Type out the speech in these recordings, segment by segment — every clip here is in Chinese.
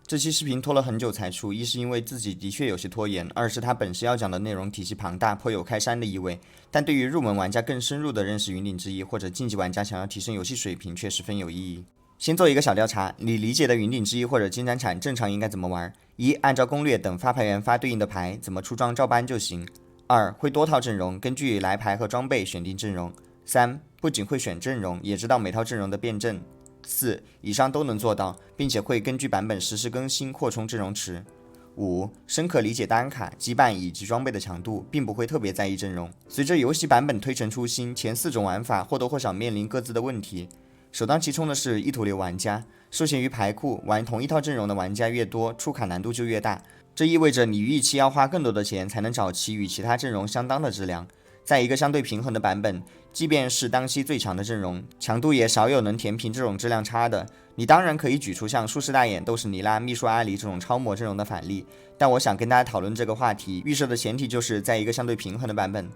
这期视频拖了很久才出，一是因为自己的确有些拖延，二是它本身要讲的内容体系庞大，颇有开山的意味。但对于入门玩家更深入的认识云顶之弈，或者竞技玩家想要提升游戏水平，却十分有意义。先做一个小调查，你理解的云顶之弈或者金铲铲正常应该怎么玩？一、按照攻略等发牌员发对应的牌，怎么出装照搬就行。二、会多套阵容，根据来牌和装备选定阵容。三、不仅会选阵容，也知道每套阵容的辩证。四、以上都能做到，并且会根据版本实时更新扩充阵容池。五、深刻理解单卡、羁绊以及装备的强度，并不会特别在意阵容。随着游戏版本推陈出新，前四种玩法或多或少面临各自的问题。首当其冲的是意图流玩家，受限于牌库，玩同一套阵容的玩家越多，出卡难度就越大。这意味着你预期要花更多的钱才能找齐与其他阵容相当的质量。在一个相对平衡的版本，即便是当期最强的阵容，强度也少有能填平这种质量差的。你当然可以举出像术士大眼、斗士尼拉、秘书阿里这种超模阵容的反例，但我想跟大家讨论这个话题，预设的前提就是在一个相对平衡的版本。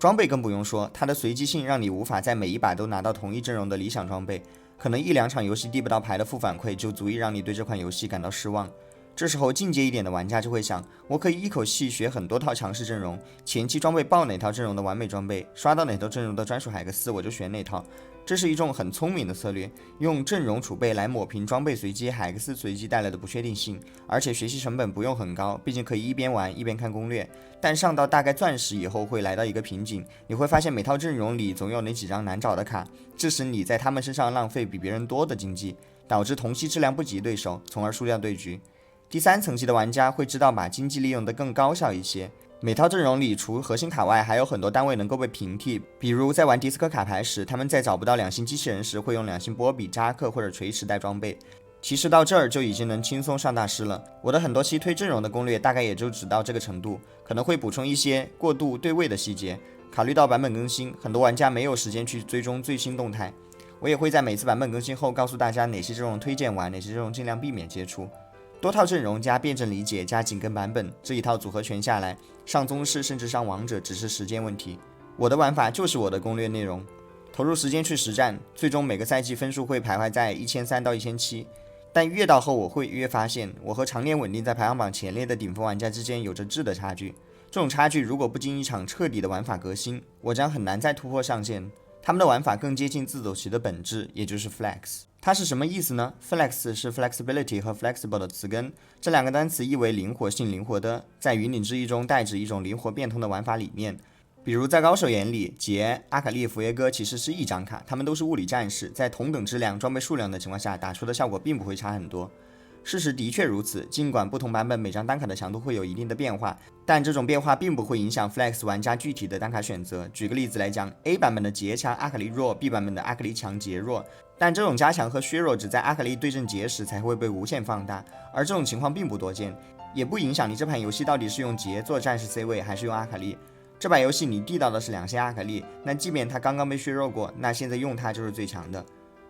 装备更不用说，它的随机性让你无法在每一把都拿到同一阵容的理想装备，可能一两场游戏递不到牌的负反馈就足以让你对这款游戏感到失望。这时候进阶一点的玩家就会想，我可以一口气学很多套强势阵容，前期装备爆哪套阵容的完美装备，刷到哪套阵容的专属海克斯我就选哪套。这是一种很聪明的策略，用阵容储备来抹平装备随机、海克斯随机带来的不确定性，而且学习成本不用很高，毕竟可以一边玩一边看攻略。但上到大概钻石以后会来到一个瓶颈，你会发现每套阵容里总有那几张难找的卡，致使你在他们身上浪费比别人多的经济，导致同期质量不及对手，从而输掉对局。第三层级的玩家会知道把经济利用得更高效一些，每套阵容里除核心卡外，还有很多单位能够被平替，比如在玩迪斯科卡牌时，他们在找不到两星机器人时，会用两星波比、扎克或者锤石带装备。其实到这儿就已经能轻松上大师了。我的很多期推阵容的攻略大概也就只到这个程度，可能会补充一些过渡对位的细节。考虑到版本更新，很多玩家没有时间去追踪最新动态，我也会在每次版本更新后告诉大家哪些阵容推荐玩，哪些阵容尽量避免接触。多套阵容加辩证理解加紧跟版本，这一套组合拳下来，上宗师甚至上王者只是时间问题。我的玩法就是我的攻略内容，投入时间去实战，最终每个赛季分数会徘徊在1300到1700，但越到后我会越发现，我和常年稳定在排行榜前列的顶峰玩家之间有着质的差距。这种差距如果不经一场彻底的玩法革新，我将很难再突破上限。他们的玩法更接近自走棋的本质，也就是 flex。它是什么意思呢？ Flex 是 flexibility 和 flexible 的词根，这两个单词意为灵活性、灵活的，在云顶之弈中代指一种灵活变通的玩法理念。比如在高手眼里，杰、阿卡丽、福耶哥其实是一张卡，他们都是物理战士，在同等质量、装备数量的情况下，打出的效果并不会差很多。事实的确如此，尽管不同版本每张单卡的强度会有一定的变化，但这种变化并不会影响 Flex 玩家具体的单卡选择。举个例子来讲 ，A 版本的杰强阿卡丽弱 ，B 版本的阿卡丽强杰弱，但这种加强和削弱只在阿卡丽对阵杰时才会被无限放大，而这种情况并不多见，也不影响你这盘游戏到底是用杰做战士 C 位还是用阿卡丽。这把游戏你递到的是两星阿卡丽，那即便它刚刚被削弱过，那现在用它就是最强的。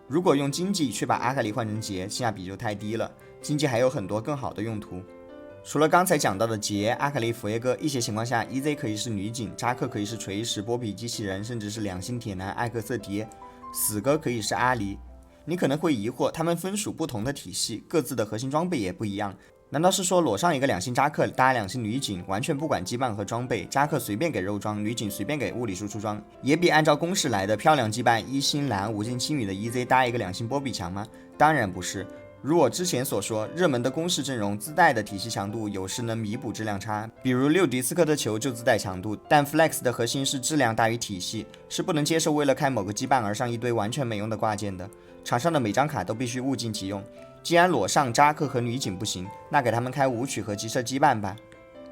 如果用经济却把阿卡丽换成杰，性价比就太低了。经济还有很多更好的用途。除了刚才讲到的杰、阿卡丽、佛耶哥，一些情况下 EZ 可以是女警，扎克可以是锤石、波比机器人，甚至是两星铁男艾克瑟迪，死哥可以是阿离。你可能会疑惑，他们分属不同的体系，各自的核心装备也不一样。难道是说裸上一个两星扎克搭两星女警，完全不管羁绊和装备，扎克随便给肉装，女警随便给物理输出装，也比按照公式来的漂亮羁绊一星蓝无尽轻女的 EZ 搭一个两星波比强吗？当然不是。如我之前所说，热门的公式阵容自带的体系强度有时能弥补质量差，比如6迪斯科的球就自带强度，但 Flex 的核心是质量大于体系，是不能接受为了开某个羁绊而上一堆完全没用的挂件的。场上的每张卡都必须物尽其用，既然裸上扎克和女警不行，那给他们开舞曲和急射羁绊吧。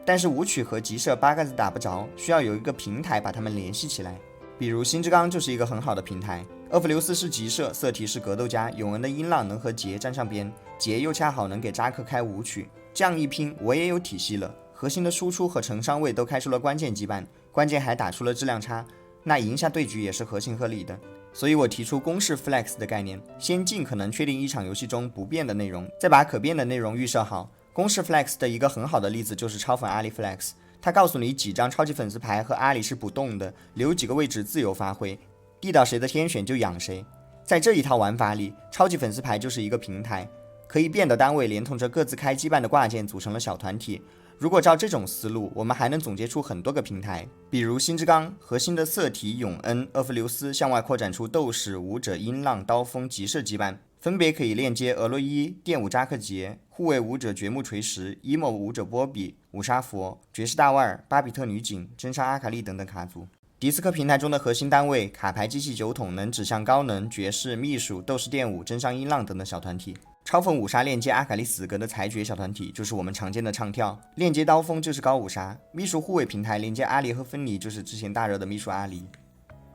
但是舞曲和急射八竿子打不着，需要有一个平台把它们联系起来，比如星之刚就是一个很好的平台。厄弗留斯是急射，瑟提是格斗家，永恩的音浪能和杰站上边，杰又恰好能给扎克开舞曲，这样一拼我也有体系了，核心的输出和承伤位都开出了关键羁绊，关键还打出了质量差，那赢下对局也是合情合理的。所以我提出公式 Flex 的概念，先尽可能确定一场游戏中不变的内容，再把可变的内容预设好。公式 Flex 的一个很好的例子就是超粉阿里 Flex， 它告诉你几张超级粉丝牌和阿里是不动的，留几个位置自由发挥，递到谁的天选就养谁。在这一套玩法里，超级粉丝牌就是一个平台，可以变的单位连同着各自开机办的挂件组成了小团体。如果照这种思路，我们还能总结出很多个平台，比如新之刚核心的色体、永恩、厄弗留斯向外扩展出斗士、武者、音浪、刀锋、极射羁绊，分别可以链接俄洛伊、电舞扎克杰、护卫武者掘木锤石、emo 武者波比、五杀佛、爵士大腕儿、巴比特女警、真杀阿卡丽等等卡组。迪斯科平台中的核心单位卡牌机器9桶能指向高能、爵士、秘术、斗士电舞、真伤音浪等等小团体。超风五杀链接阿卡丽死格的裁决小团体就是我们常见的唱跳，链接刀锋就是高五杀，秘术护卫平台连接阿离和芬尼就是之前大热的秘术阿离。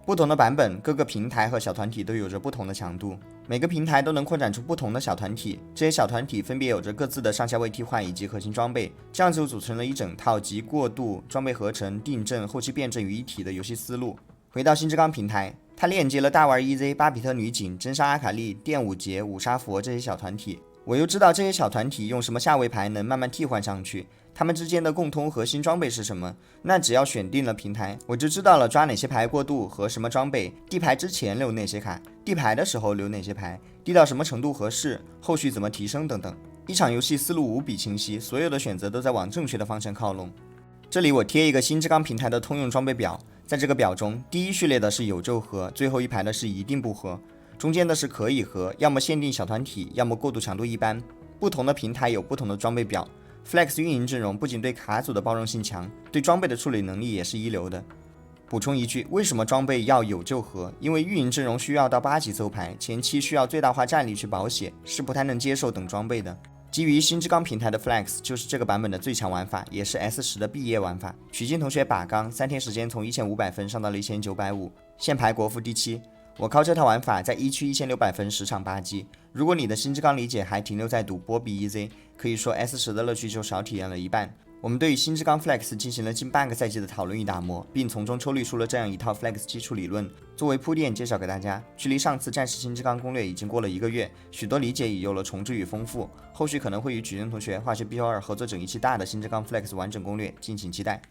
不同的版本，各个平台和小团体都有着不同的强度，每个平台都能扩展出不同的小团体，这些小团体分别有着各自的上下位替换以及核心装备，这样就组成了一整套集过渡、装备合成、定阵、后期辩证于一体的游戏思路。回到新之刚平台，它链接了大腕 EZ、巴比特女警、真杀阿卡丽、电舞节、五杀佛这些小团体。我又知道这些小团体用什么下位牌能慢慢替换上去，他们之间的共通核心装备是什么？那只要选定了平台，我就知道了抓哪些牌过渡和什么装备，地牌之前留哪些卡，地牌的时候留哪些牌，地到什么程度合适，后续怎么提升等等。一场游戏思路无比清晰，所有的选择都在往正确的方向靠拢。这里我贴一个新之刚平台的通用装备表，在这个表中，第一序列的是有就合，最后一排的是一定不合，中间的是可以合，要么限定小团体，要么过渡强度一般。不同的平台有不同的装备表。Flex 运营阵容不仅对卡组的包容性强，对装备的处理能力也是一流的。补充一句，为什么装备要有就合？因为运营阵容需要到8级搜牌，前期需要最大化战力去保血，是不太能接受等装备的。基于新之刚平台的 Flex 就是这个版本的最强玩法，也是 S10 的毕业玩法。曲靖同学把钢3天时间从1500分上到了1950，现排国服第7。我靠这套玩法在1区1600分10场8击。如果你的新之刚理解还停留在赌波比 EZ， 可以说 S10 的乐趣就少体验了一半。我们对于新之刚 Flex 进行了近半个赛季的讨论与打磨，并从中抽离出了这样一套 Flex 基础理论，作为铺垫介绍给大家。距离上次战士新之刚攻略已经过了1个月，许多理解已有了重置与丰富。后续可能会与曲靖同学、化学 BO2 合作整一期大的新之刚 Flex 完整攻略，敬请期待。